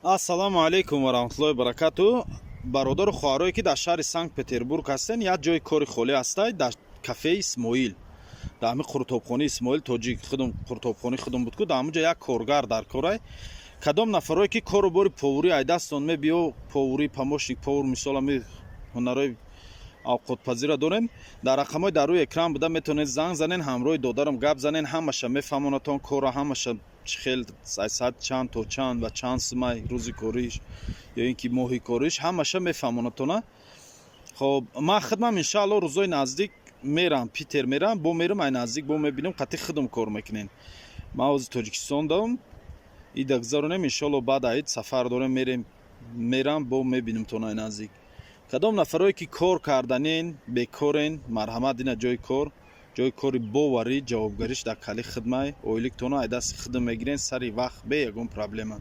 ассалому алайкум ва раҳматуллоҳи ва баракатуҳ. бародару хоҳарое ки дар шаҳри санкт петербург ҳастен, як ҷои кори холӣ ҳастад дар кафеи исмоил, дар ҳамин қуртобхонаи исмоил тоҷик худум қуртобхонаи худум буд ку дар ҳамун ҷо як коргар дар корай. кадом нафарое ки кору бори повурӣ айдастон мебиё повурӣ помощник повур мисол ҳами ҳунарои авқотпазира дорем, дар рақамҳои дар рӯи экран буда метавонед занг занен, ҳамроҳи додарам гап занен, ҳамаша мефаҳмонатон кора, ҳамаша хел сайсад чанд то чанд ва чанд сумай рӯзи кориш ё ин ки моҳи кориш ҳамаша мефаҳмонатона. хоб ман хидмам иншаалло рӯзои наздик мерам, питер мерам, бо мерам ай наздик бо мебинем қатъи хидм кор мекунем. ман ҳозир тоҷикистон дам ида гузаронем, иншаалло баъд аид сафар дорем, мерам бо мебинем тон ай наздик. кадом нафарое ки кор карданен, бекорен, марҳамат дина ҷои кори боварӣ, ҷавобгариш дар кали хидмай оиликтона ай дасти хидм мегирен сари вақт бе ягон проблема.